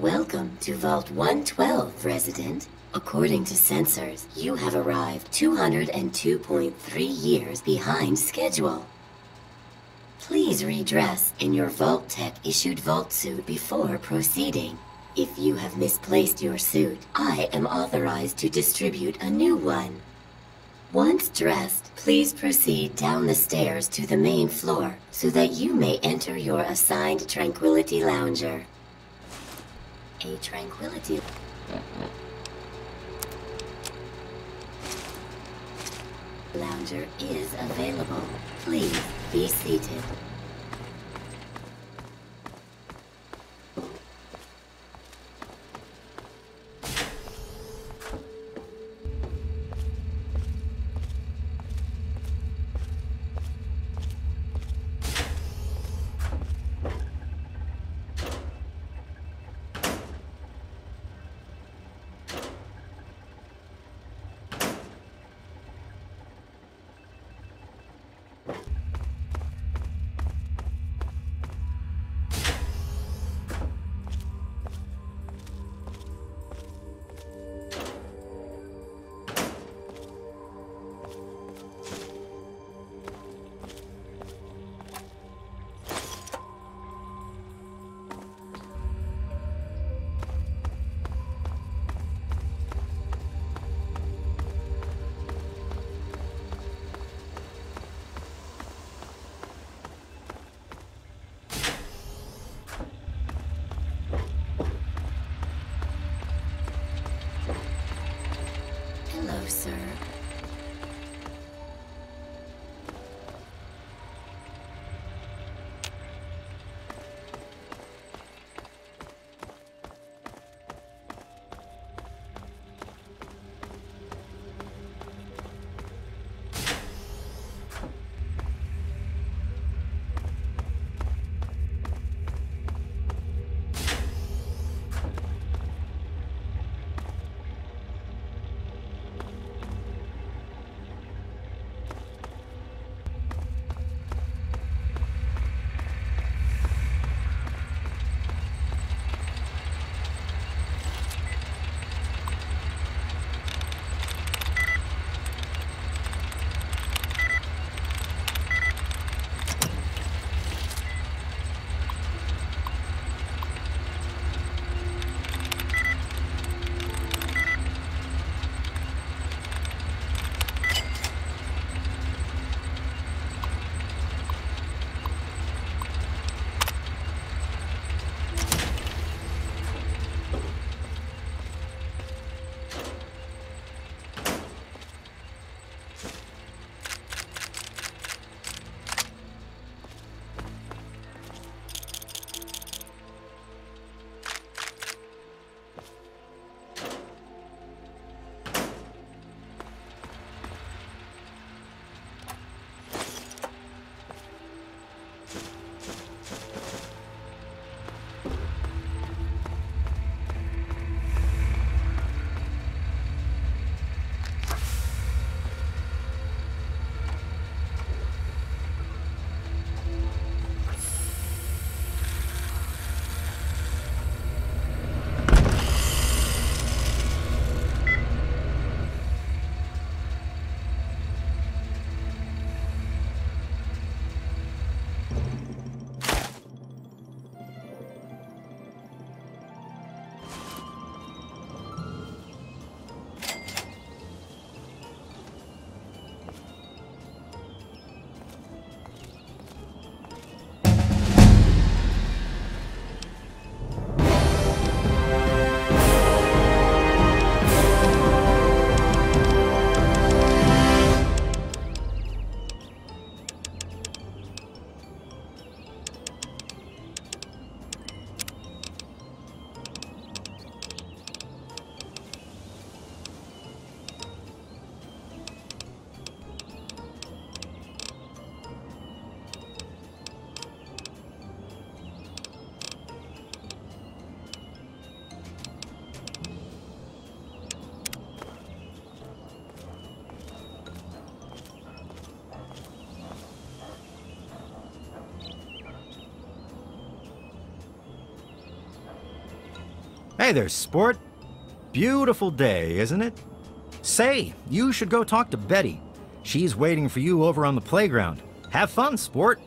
Welcome to Vault 112, resident. According to sensors, you have arrived 202.3 years behind schedule. Please redress in your Vault Tech issued Vault suit before proceeding. If you have misplaced your suit, I am authorized to distribute a new one. Once dressed, please proceed down the stairs to the main floor so that you may enter your assigned Tranquility Lounger. A Tranquility Lounger is available. Please be seated. Hey there, sport. Beautiful day, isn't it? Say, you should go talk to Betty. She's waiting for you over on the playground. Have fun, sport.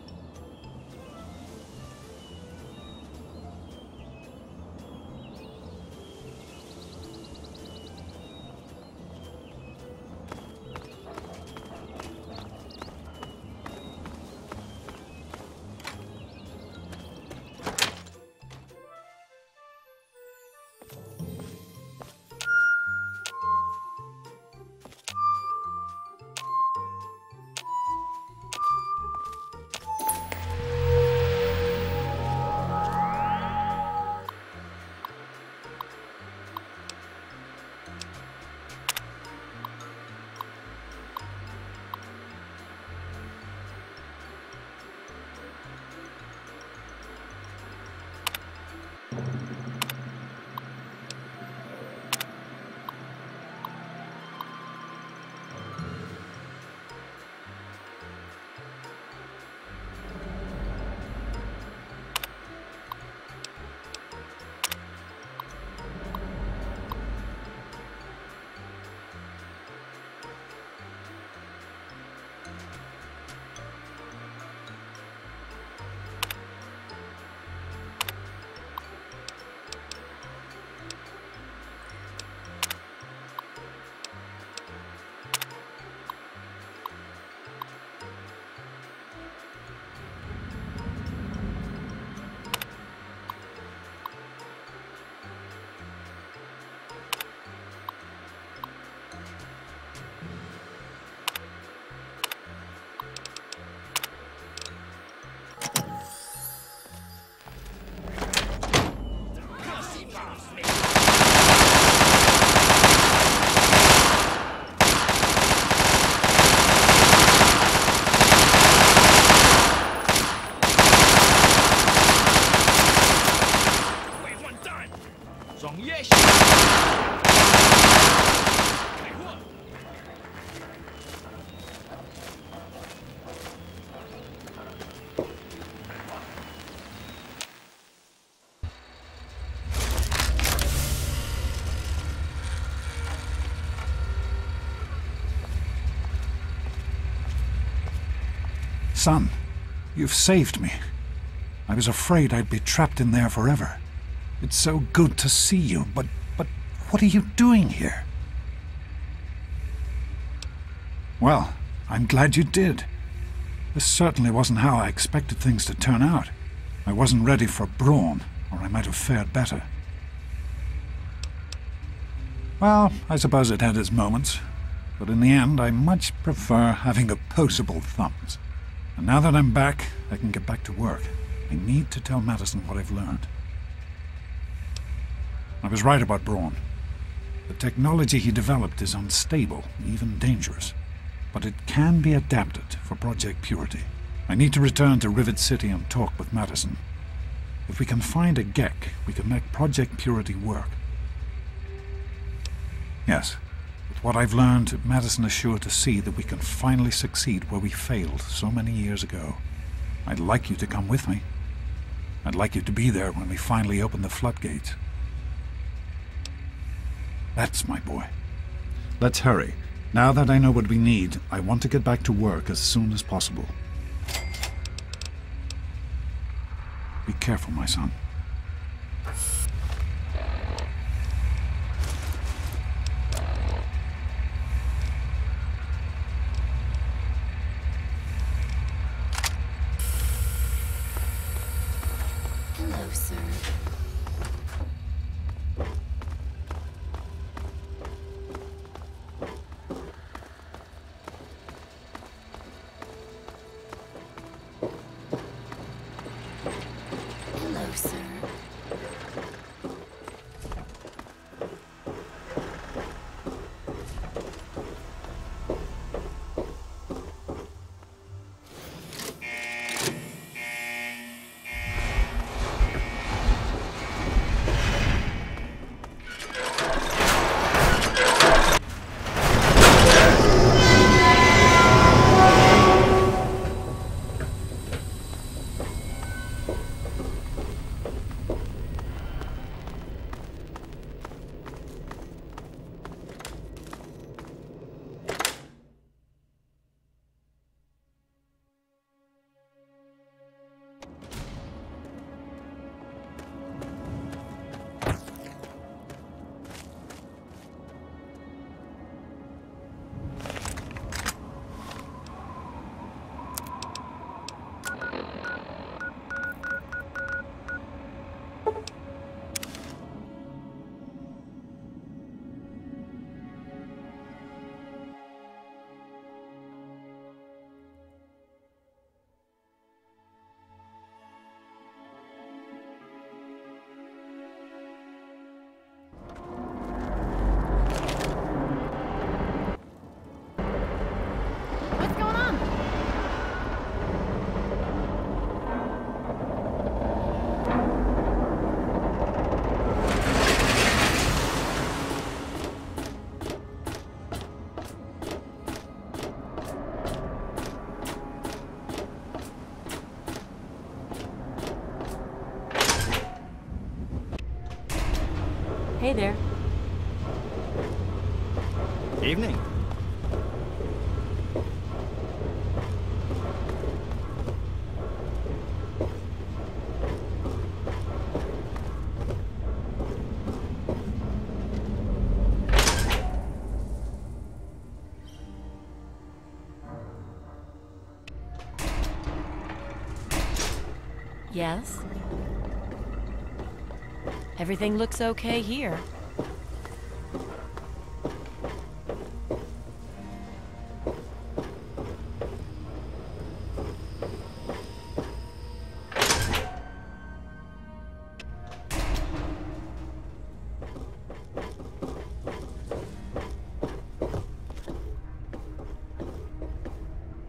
Son, you've saved me. I was afraid I'd be trapped in there forever. It's so good to see you, but what are you doing here? Well, I'm glad you did. This certainly wasn't how I expected things to turn out. I wasn't ready for brawn, or I might have fared better. Well, I suppose it had its moments, but in the end I much prefer having opposable thumbs. And now that I'm back, I can get back to work. I need to tell Madison what I've learned. I was right about Braun. The technology he developed is unstable, even dangerous. But it can be adapted for Project Purity. I need to return to Rivet City and talk with Madison. If we can find a GEC, we can make Project Purity work. Yes, with what I've learned, Madison is sure to see that we can finally succeed where we failed so many years ago. I'd like you to come with me. I'd like you to be there when we finally open the floodgates. That's my boy. Let's hurry. Now that I know what we need, I want to get back to work as soon as possible. Be careful, my son. Hello, sir. Hello, sir. Hey there. Evening. Yes? Everything looks okay here.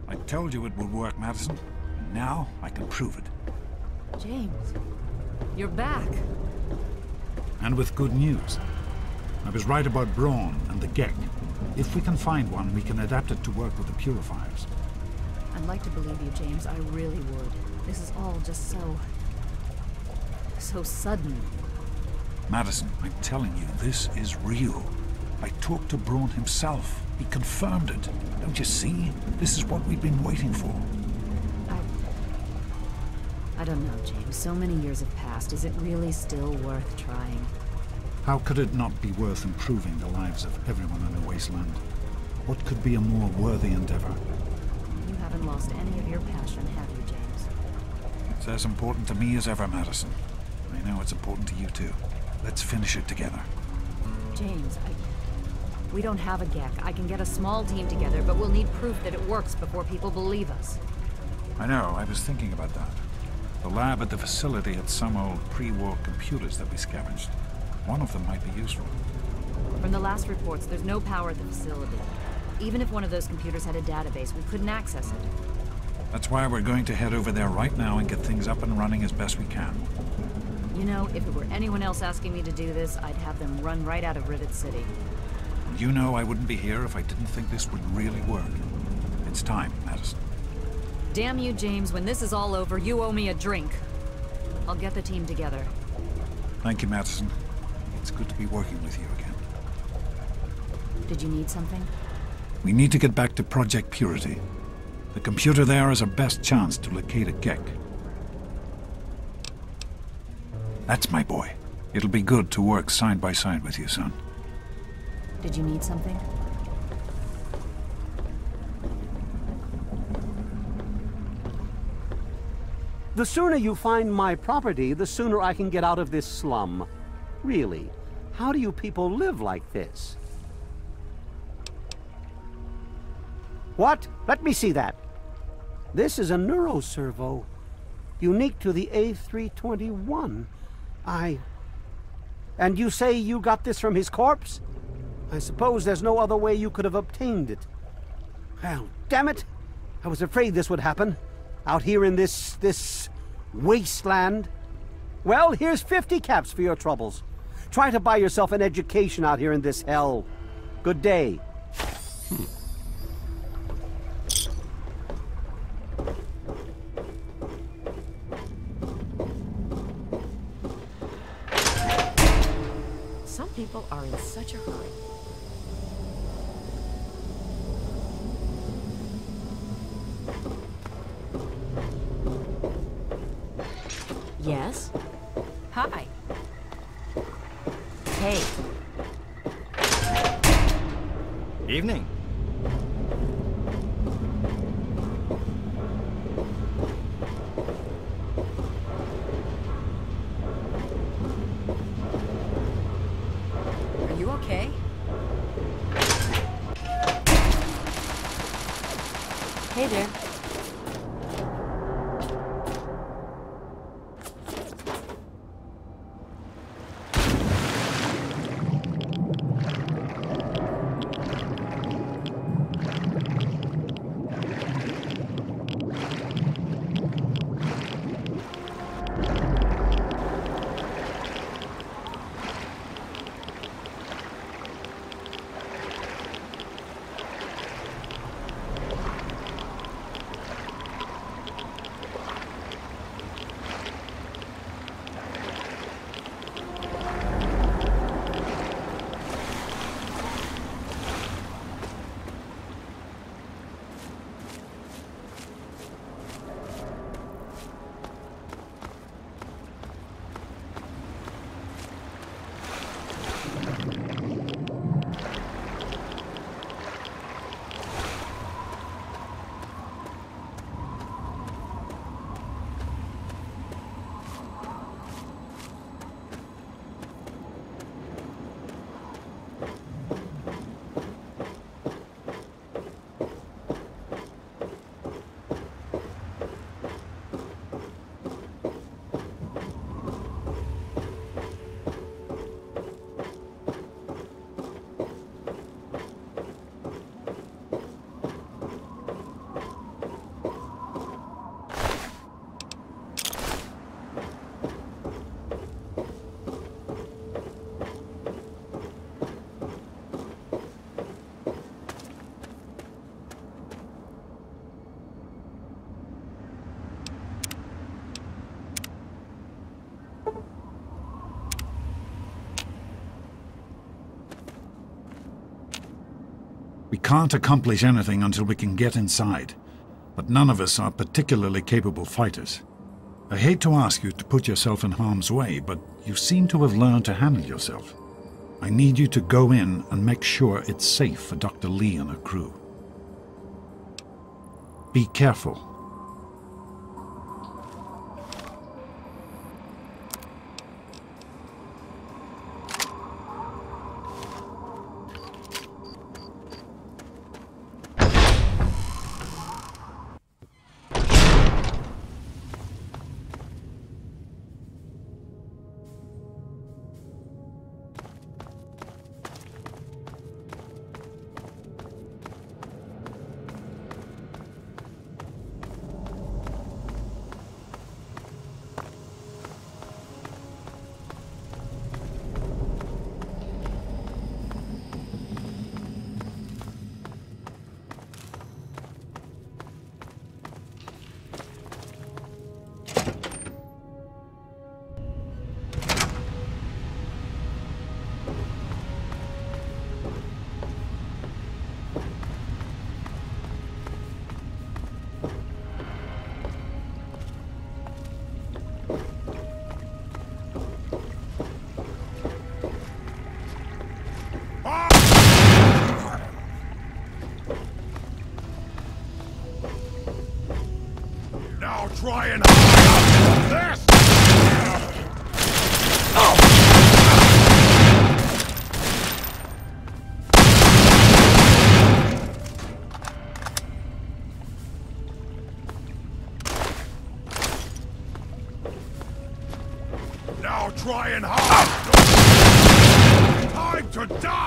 I told you it would work, Madison. And now I can prove it. James, you're back. And with good news. I was right about Brawn and the Gek. If we can find one, we can adapt it to work with the purifiers. I'd like to believe you, James. I really would. This is all just so sudden. Madison, I'm telling you, this is real. I talked to Brawn himself. He confirmed it. Don't you see? This is what we've been waiting for. I don't know, James. So many years have passed. Is it really still worth trying? How could it not be worth improving the lives of everyone in the wasteland? What could be a more worthy endeavor? You haven't lost any of your passion, have you, James? It's as important to me as ever, Madison. I know it's important to you too. Let's finish it together. James, we don't have a Gek. I can get a small team together, but we'll need proof that it works before people believe us. I know, I was thinking about that. The lab at the facility had some old pre-war computers that we scavenged. One of them might be useful. From the last reports, there's no power at the facility. Even if one of those computers had a database, we couldn't access it. That's why we're going to head over there right now and get things up and running as best we can. You know, if it were anyone else asking me to do this, I'd have them run right out of Rivet City. You know I wouldn't be here if I didn't think this would really work. It's time, Madison. Damn you, James. When this is all over, you owe me a drink. I'll get the team together. Thank you, Madison. It's good to be working with you again. Did you need something? We need to get back to Project Purity. The computer there is our best chance to locate a Gek. That's my boy. It'll be good to work side by side with you, son. Did you need something? The sooner you find my property, the sooner I can get out of this slum. Really, how do you people live like this? What? Let me see that. This is a neuroservo. Unique to the A321. And you say you got this from his corpse? I suppose there's no other way you could have obtained it. Well, damn it! I was afraid this would happen. Out here in this wasteland. Well, here's 50 caps for your troubles. Try to buy yourself an education out here in this hell. Good day. Some people are in such a hurry. Yes? Hi. Hey. Evening. Are you okay? Hey there. We can't accomplish anything until we can get inside, but none of us are particularly capable fighters. I hate to ask you to put yourself in harm's way, but you seem to have learned to handle yourself. I need you to go in and make sure it's safe for Dr. Lee and her crew. Be careful. Try and hide this! Now try and hide! Time to die!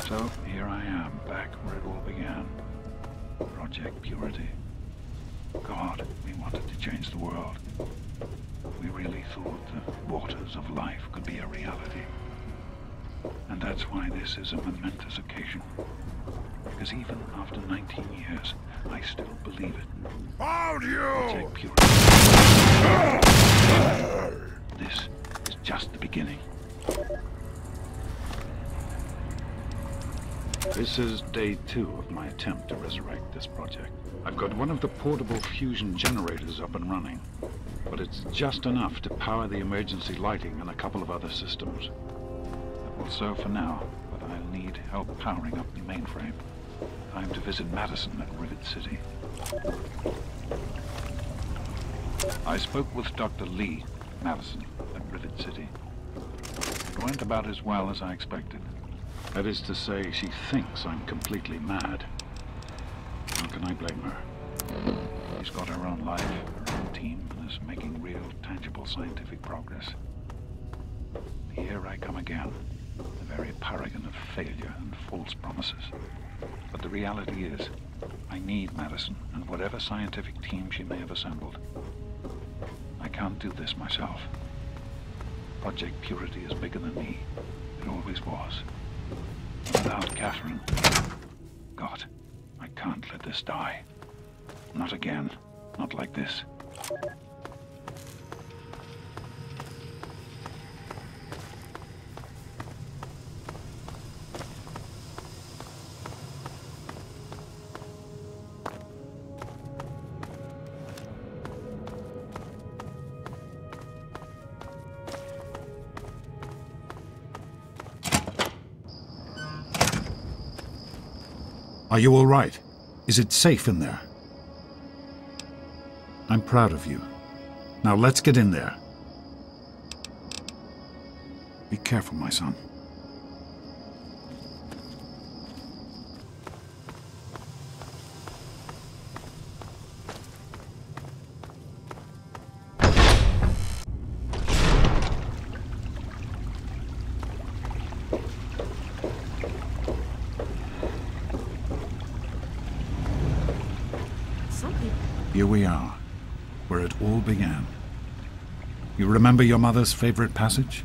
So, here I am, back where it all began. Project Purity. God, we wanted to change the world. We really thought the waters of life could be a reality. And that's why this is a momentous occasion. Because even after 19 years, I still believe it. Found you! Project Purity. This is just the beginning. This is day 2 of my attempt to resurrect this project. I've got one of the portable fusion generators up and running, but it's just enough to power the emergency lighting and a couple of other systems. That will serve for now, but I'll need help powering up the mainframe. Time to visit Madison at Rivet City. I spoke with Dr. Lee, Madison, at Rivet City. It went about as well as I expected. That is to say, she thinks I'm completely mad. How can I blame her? She's got her own life, her own team, and is making real, tangible scientific progress. Here I come again, the very paragon of failure and false promises. But the reality is, I need Madison and whatever scientific team she may have assembled. I can't do this myself. Project Purity is bigger than me. It always was. Without Catherine... God, I can't let this die. Not again. Not like this. Are you all right? Is it safe in there? I'm proud of you. Now let's get in there. Be careful, my son. Here we are, where it all began. You remember your mother's favorite passage?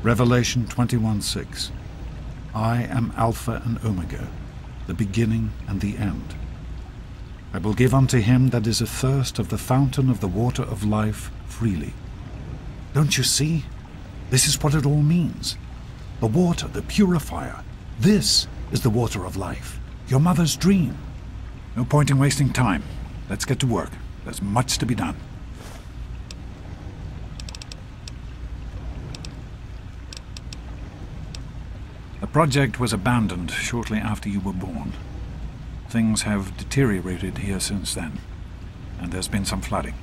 Revelation 21:6. I am Alpha and Omega, the beginning and the end. I will give unto him that is athirst of the fountain of the water of life freely. Don't you see? This is what it all means. The water, the purifier. This is the water of life. Your mother's dream. No point in wasting time. Let's get to work. There's much to be done. The project was abandoned shortly after you were born. Things have deteriorated here since then, and there's been some flooding.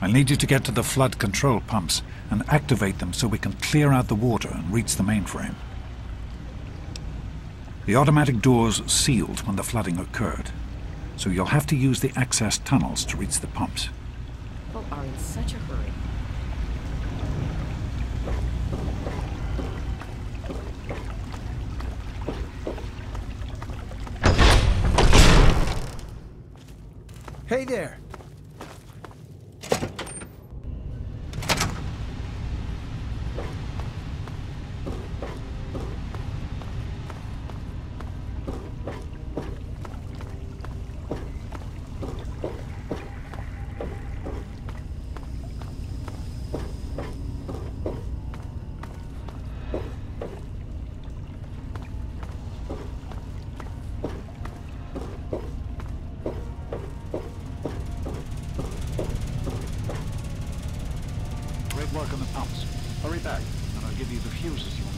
I'll need you to get to the flood control pumps and activate them so we can clear out the water and reach the mainframe. The automatic doors sealed when the flooding occurred, so you'll have to use the access tunnels to reach the pumps. People are in such a hurry. Hey there! Great work on the pumps. Hurry back, and I'll give you the fuses you'll need.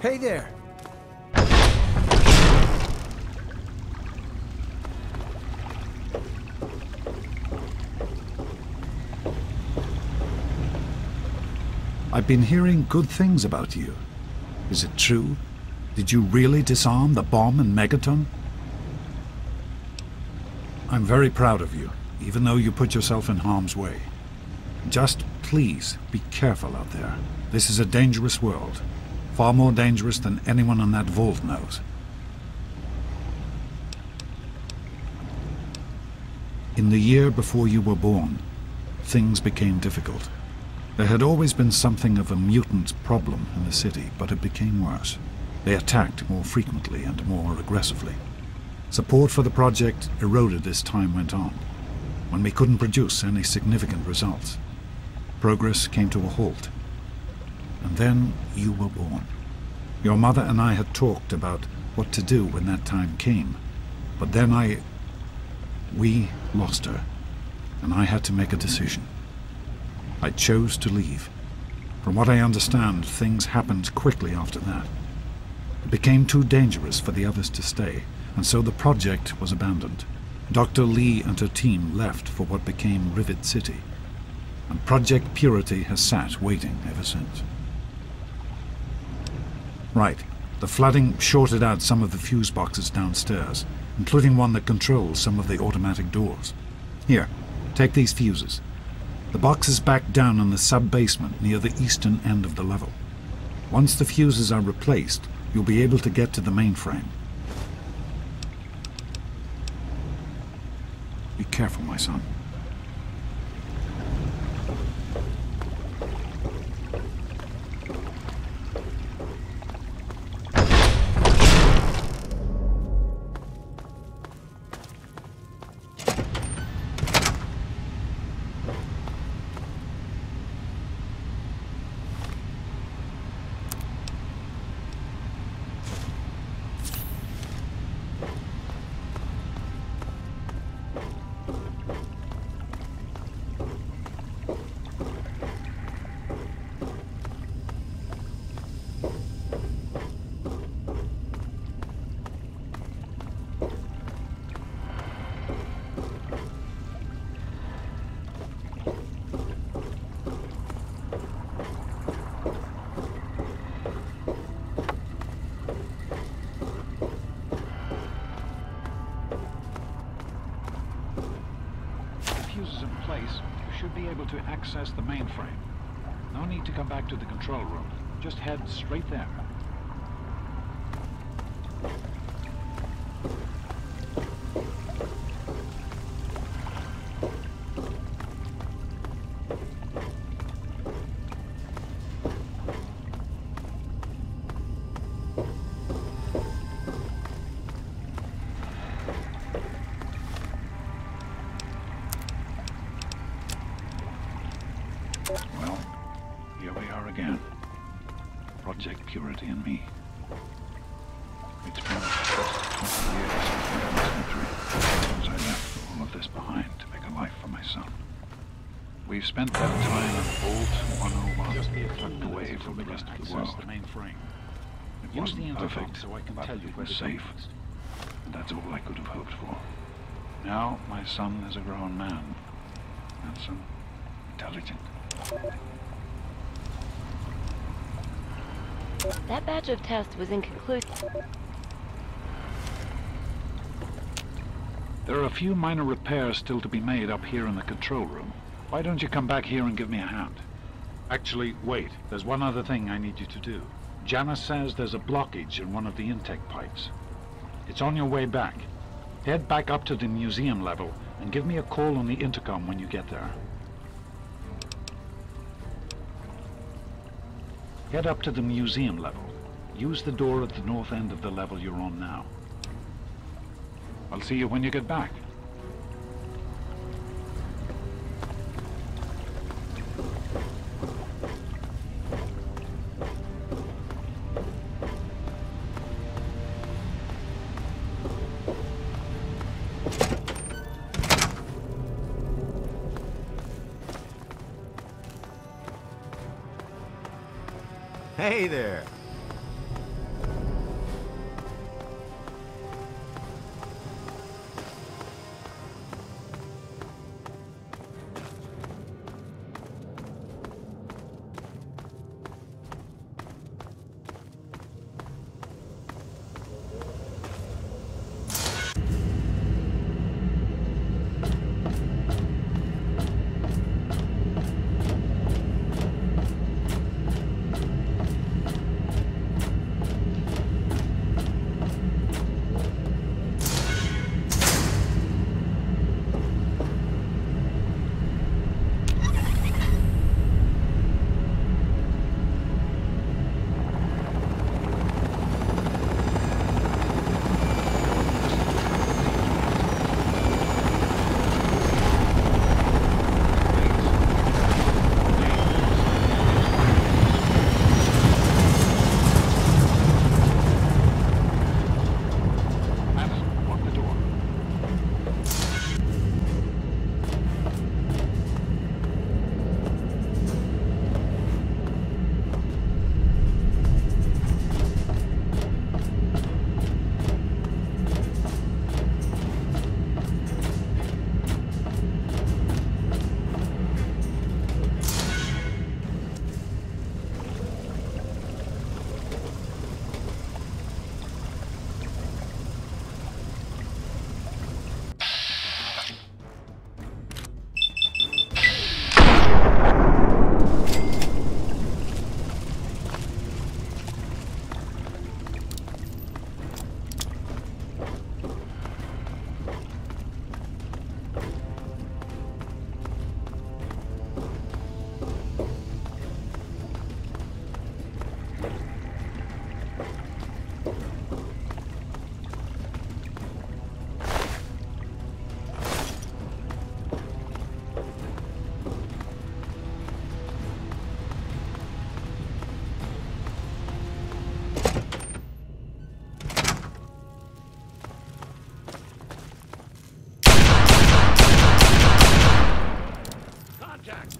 Hey there! I've been hearing good things about you. Is it true? Did you really disarm the bomb in Megaton? I'm very proud of you, even though you put yourself in harm's way. Just please be careful out there. This is a dangerous world. Far more dangerous than anyone in that vault knows. In the year before you were born, things became difficult. There had always been something of a mutant problem in the city, but it became worse. They attacked more frequently and more aggressively. Support for the project eroded as time went on, when we couldn't produce any significant results. Progress came to a halt. And then you were born. Your mother and I had talked about what to do when that time came. But then we lost her, and I had to make a decision. I chose to leave. From what I understand, things happened quickly after that. It became too dangerous for the others to stay, and so the project was abandoned. Dr. Lee and her team left for what became Rivet City, and Project Purity has sat waiting ever since. Right. The flooding shorted out some of the fuse boxes downstairs, including one that controls some of the automatic doors. Here, take these fuses. The box is back down in the sub-basement near the eastern end of the level. Once the fuses are replaced, you'll be able to get to the mainframe. Be careful, my son. fuse is in place, you should be able to access the mainframe. No need to come back to the control room. Just head straight there. Well, here we are again. Project Purity and me. It's been just 20 years since my first entry, since I left all of this behind to make a life for my son. We've spent that time in Bolt 101, tucked away from the rest of the world. It wasn't perfect, but it was safe. And that's all I could have hoped for. Now, my son is a grown man. Handsome, intelligent. That batch of tests was inconclusive. There are a few minor repairs still to be made up here in the control room. Why don't you come back here and give me a hand? Actually, wait. There's one other thing I need you to do. Janice says there's a blockage in one of the intake pipes. It's on your way back. Head back up to the museum level and give me a call on the intercom when you get there. Head up to the museum level. Use the door at the north end of the level you're on now. I'll see you when you get back. Hey there.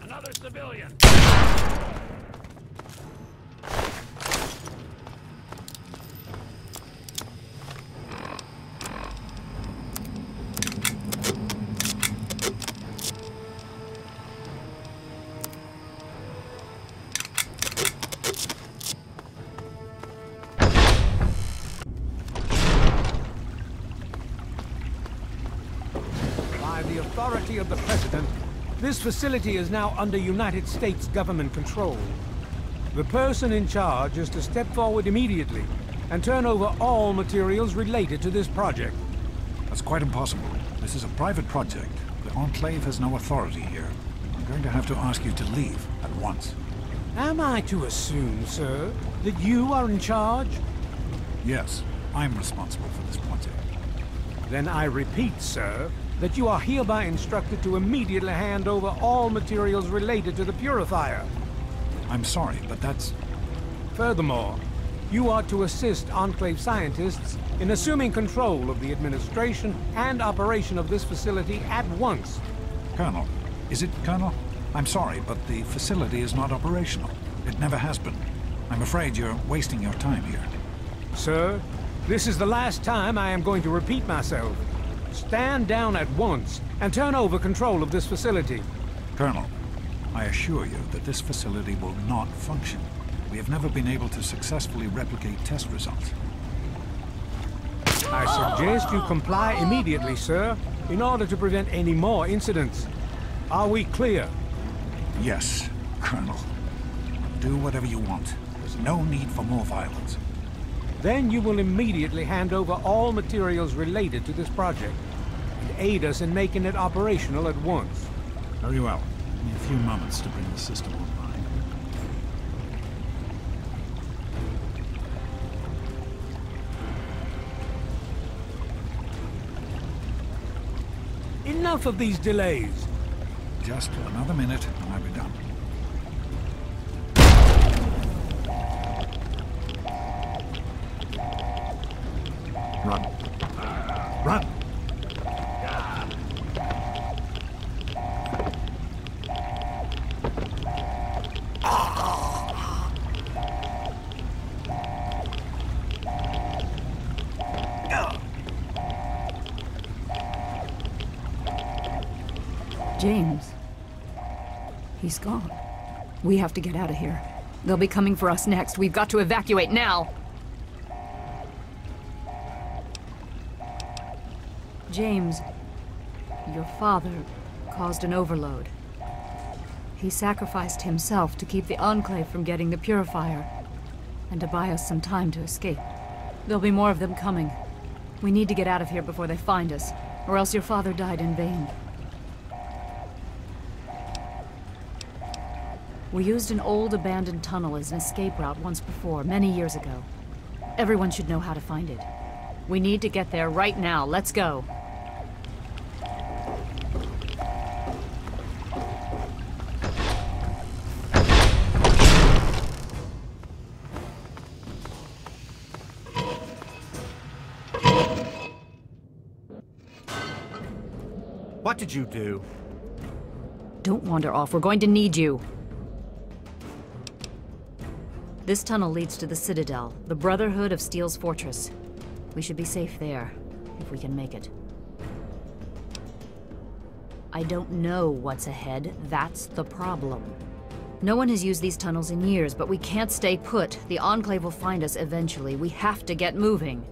Another civilian! the authority of the President, this facility is now under United States government control. The person in charge is to step forward immediately and turn over all materials related to this project. That's quite impossible. This is a private project. The Enclave has no authority here. I'm going to have to ask you to leave at once. Am I to assume, sir, that you are in charge? Yes, I'm responsible for this project. Then I repeat, sir, that you are hereby instructed to immediately hand over all materials related to the purifier. I'm sorry, but that's... Furthermore, you are to assist Enclave scientists in assuming control of the administration and operation of this facility at once. Colonel, is it Colonel? I'm sorry, but the facility is not operational. It never has been. I'm afraid you're wasting your time here. Sir, this is the last time I am going to repeat myself. Stand down at once and turn over control of this facility. Colonel, I assure you that this facility will not function. We have never been able to successfully replicate test results. I suggest you comply immediately, sir, in order to prevent any more incidents. Are we clear? Yes, Colonel. Do whatever you want. There's no need for more violence. Then you will immediately hand over all materials related to this project and aid us in making it operational at once. Very well. Give me a few moments to bring the system online. Enough of these delays. Just another minute and I'll be done. Run. Run! James. He's gone. We have to get out of here. They'll be coming for us next. We've got to evacuate now! James, your father caused an overload. He sacrificed himself to keep the Enclave from getting the purifier, and to buy us some time to escape. There'll be more of them coming. We need to get out of here before they find us, or else your father died in vain. We used an old abandoned tunnel as an escape route once before, many years ago. Everyone should know how to find it. We need to get there right now. Let's go. What did you do? Don't wander off. We're going to need you. This tunnel leads to the Citadel, the Brotherhood of Steel's fortress. We should be safe there, if we can make it. I don't know what's ahead. That's the problem. No one has used these tunnels in years, but we can't stay put. The Enclave will find us eventually. We have to get moving.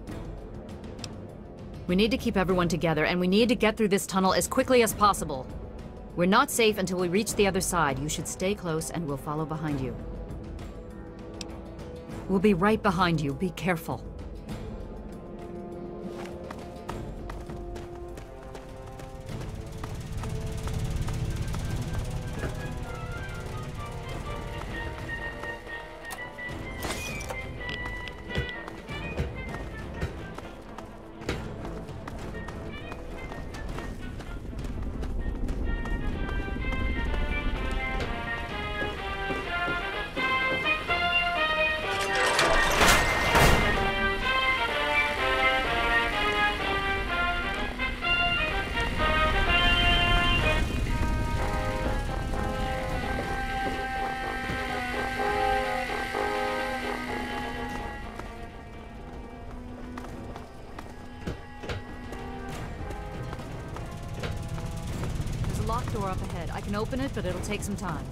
We need to keep everyone together, and we need to get through this tunnel as quickly as possible. We're not safe until we reach the other side. You should stay close, and we'll follow behind you. We'll be right behind you. Be careful. Locked door up ahead. I can open it, but it'll take some time.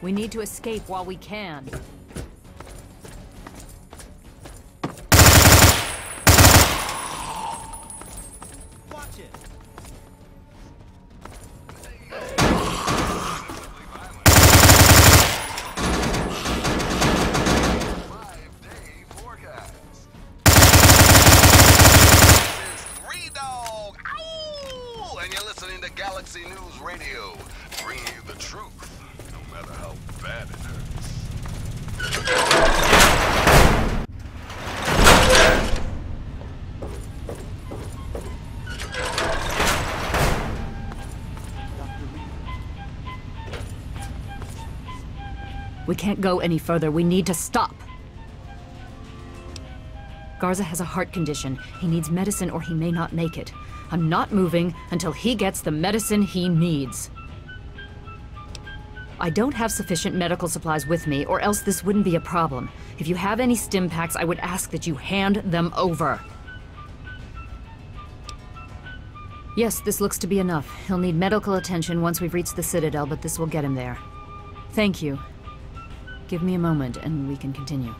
We need to escape while we can. Watch it! Galaxy News Radio, bringing you the truth, no matter how bad it hurts. We can't go any further. We need to stop. Garza has a heart condition. He needs medicine or he may not make it. I'm not moving until he gets the medicine he needs. I don't have sufficient medical supplies with me, or else this wouldn't be a problem. If you have any stim packs, I would ask that you hand them over. Yes, this looks to be enough. He'll need medical attention once we've reached the Citadel, but this will get him there. Thank you. Give me a moment, and we can continue.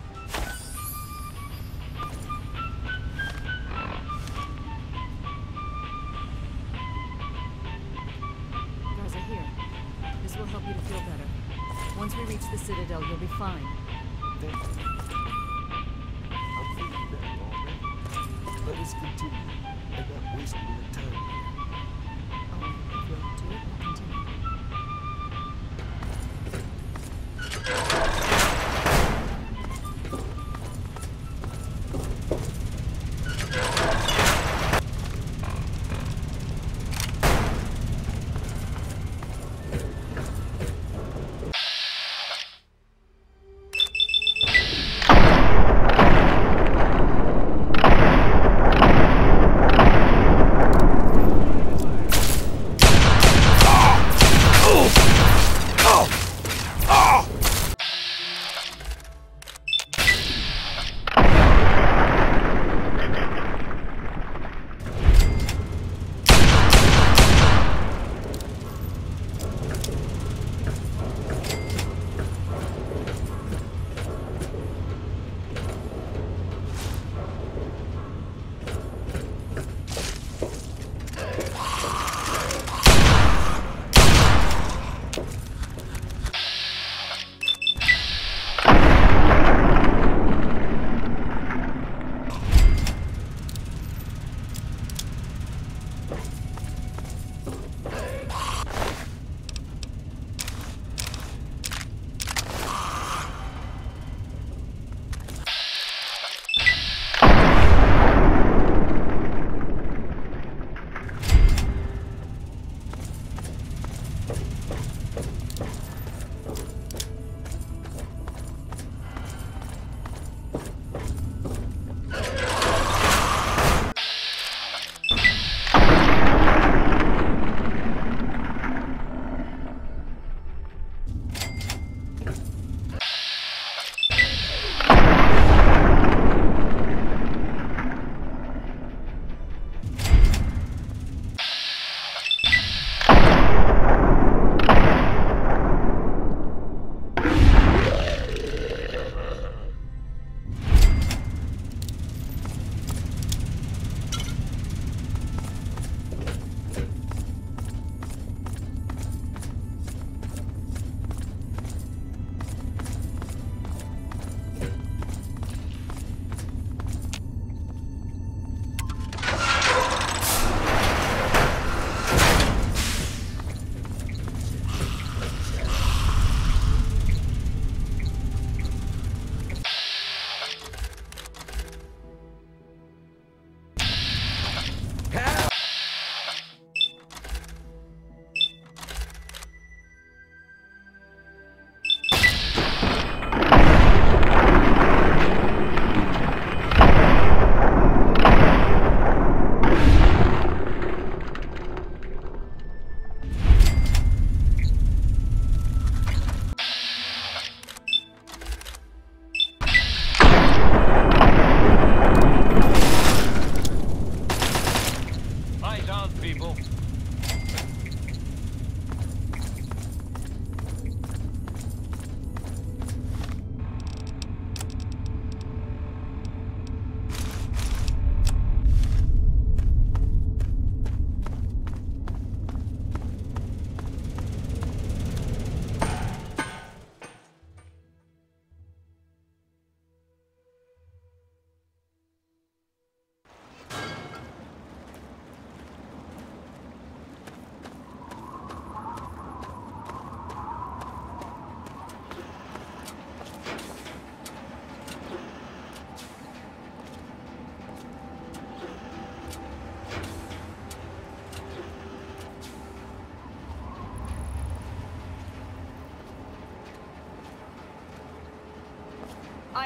Once we reach the Citadel, you'll be fine. I'm feeling better already. Let us continue and not waste more time here. Oh, if you're up to it, we'll continue.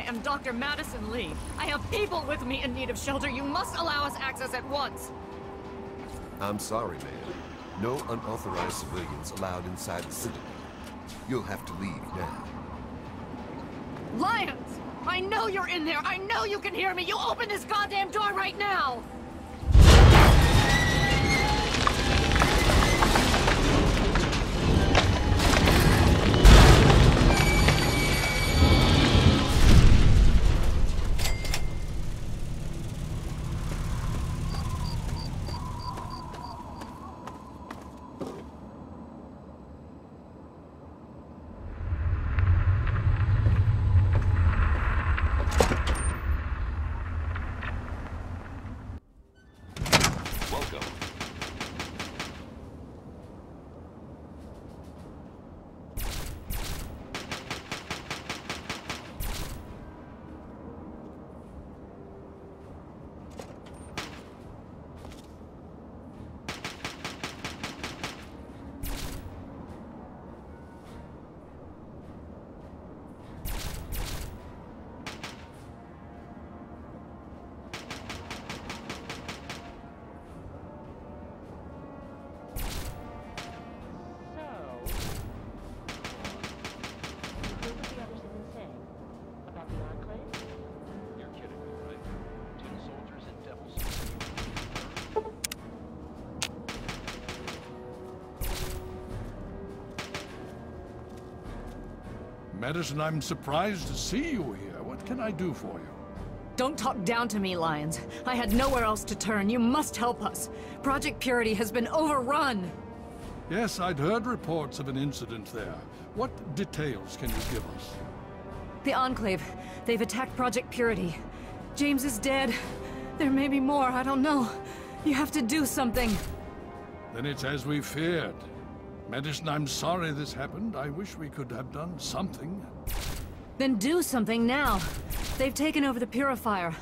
am Dr. Madison Lee. I have people with me in need of shelter. You must allow us access at once. I'm sorry, ma'am. No unauthorized civilians allowed inside the citadel. You'll have to leave now. Lions! I know you're in there! I know you can hear me! You open this goddamn door right now! Madison, I'm surprised to see you here. What can I do for you? Don't talk down to me, Lions. I had nowhere else to turn. You must help us. Project Purity has been overrun. Yes, I'd heard reports of an incident there. What details can you give us? The Enclave. They've attacked Project Purity. James is dead. There may be more, I don't know. You have to do something. Then it's as we feared. Madison, I'm sorry this happened. I wish we could have done something. Then do something now. They've taken over the purifier.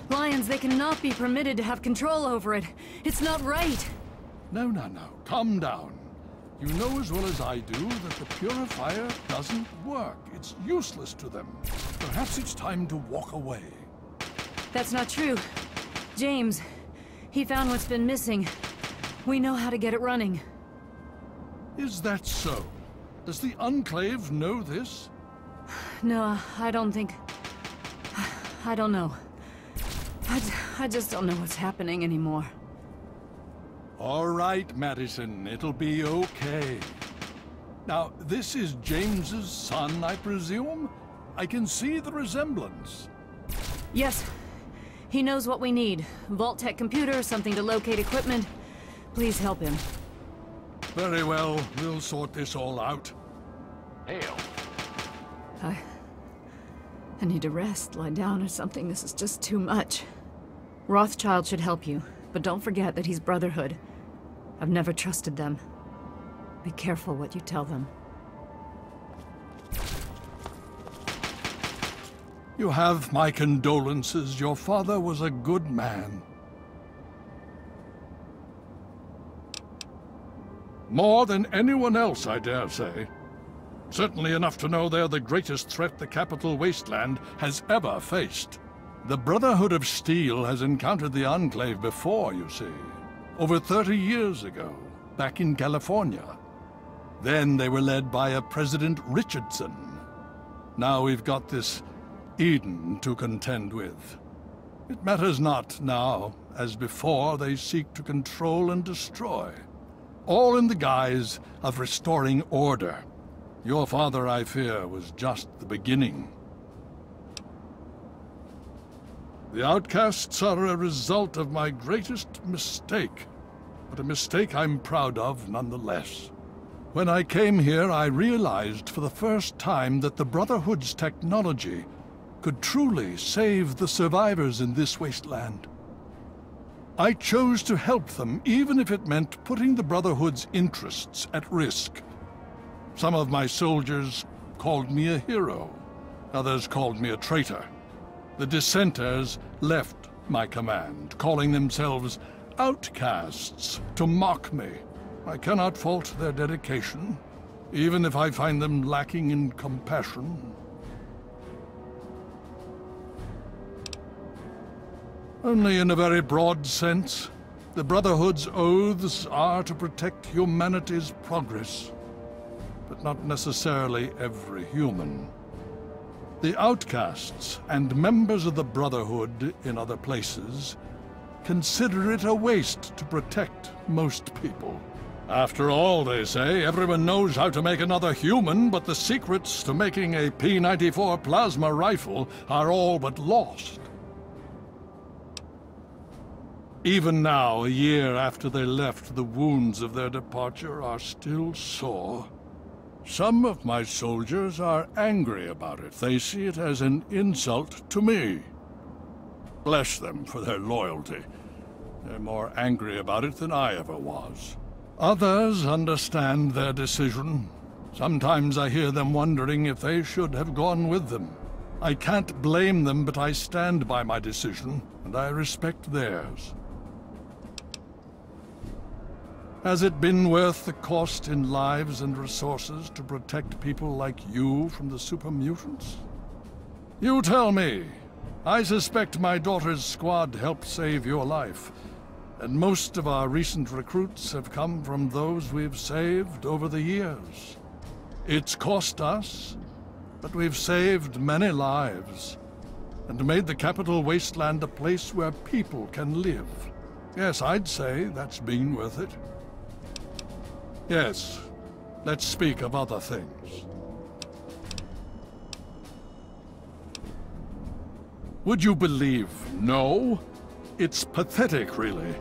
Lions, they cannot be permitted to have control over it. It's not right. No. Calm down. You know as well as I do that the purifier doesn't work. It's useless to them. Perhaps it's time to walk away. That's not true. James, he found what's been missing. We know how to get it running. Is that so? Does the Enclave know this? No, I don't think... I don't know. I just don't know what's happening anymore. All right, Madison. It'll be okay. Now, this is James's son, I presume? I can see the resemblance. Yes. He knows what we need. Vault-Tec computer, something to locate equipment. Please help him. Very well. We'll sort this all out. Hail. I need to rest, lie down or something. This is just too much. Rothschild should help you, but don't forget that he's Brotherhood. I've never trusted them. Be careful what you tell them. You have my condolences. Your father was a good man. More than anyone else, I dare say. Certainly enough to know they're the greatest threat the capital wasteland has ever faced. The Brotherhood of Steel has encountered the Enclave before, you see. Over 30 years ago, back in California. Then they were led by a President Richardson. Now we've got this Eden to contend with. It matters not now, as before they seek to control and destroy. All in the guise of restoring order. Your father, I fear, was just the beginning. The outcasts are a result of my greatest mistake, but a mistake I'm proud of nonetheless. When I came here, I realized for the first time that the Brotherhood's technology could truly save the survivors in this wasteland. I chose to help them, even if it meant putting the Brotherhood's interests at risk. Some of my soldiers called me a hero. Others called me a traitor. The dissenters left my command, calling themselves outcasts to mock me. I cannot fault their dedication, even if I find them lacking in compassion. Only in a very broad sense. The Brotherhood's oaths are to protect humanity's progress, but not necessarily every human. The outcasts and members of the Brotherhood in other places consider it a waste to protect most people. After all, they say, everyone knows how to make another human, but the secrets to making a P-94 plasma rifle are all but lost. Even now, a year after they left, the wounds of their departure are still sore. Some of my soldiers are angry about it. They see it as an insult to me. Bless them for their loyalty. They're more angry about it than I ever was. Others understand their decision. Sometimes I hear them wondering if they should have gone with them. I can't blame them, but I stand by my decision, and I respect theirs. Has it been worth the cost in lives and resources to protect people like you from the super mutants? You tell me. I suspect my daughter's squad helped save your life, and most of our recent recruits have come from those we've saved over the years. It's cost us, but we've saved many lives, and made the capital wasteland a place where people can live. Yes, I'd say that's been worth it. Yes, let's speak of other things. Would you believe no? It's pathetic, really,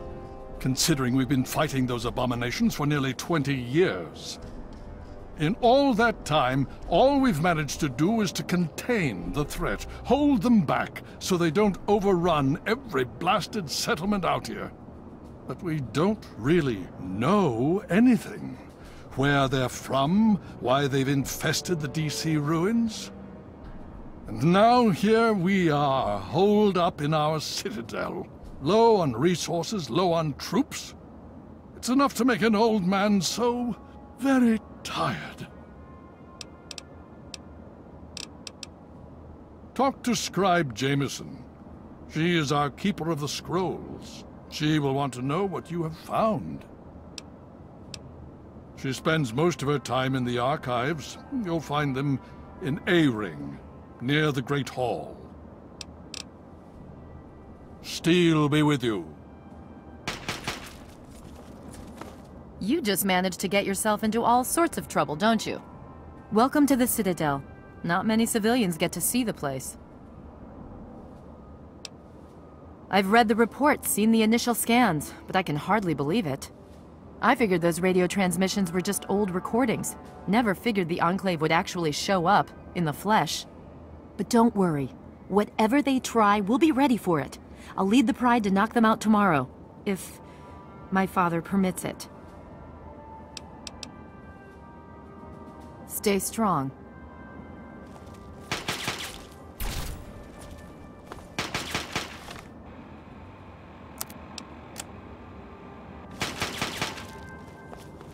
considering we've been fighting those abominations for nearly 20 years. In all that time, all we've managed to do is to contain the threat, hold them back so they don't overrun every blasted settlement out here. But we don't really know anything. Where they're from, why they've infested the DC ruins. And now here we are, holed up in our citadel. Low on resources, low on troops. It's enough to make an old man so very tired. Talk to Scribe Jameson. She is our keeper of the scrolls. She will want to know what you have found. She spends most of her time in the archives. You'll find them in A-Ring, near the Great Hall. Steel be with you. You just managed to get yourself into all sorts of trouble, don't you? Welcome to the Citadel. Not many civilians get to see the place. I've read the reports, seen the initial scans, but I can hardly believe it. I figured those radio transmissions were just old recordings. Never figured the Enclave would actually show up, in the flesh. But don't worry. Whatever they try, we'll be ready for it. I'll lead the Pride to knock them out tomorrow, if my father permits it. Stay strong.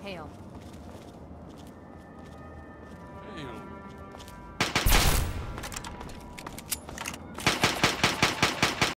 Hail.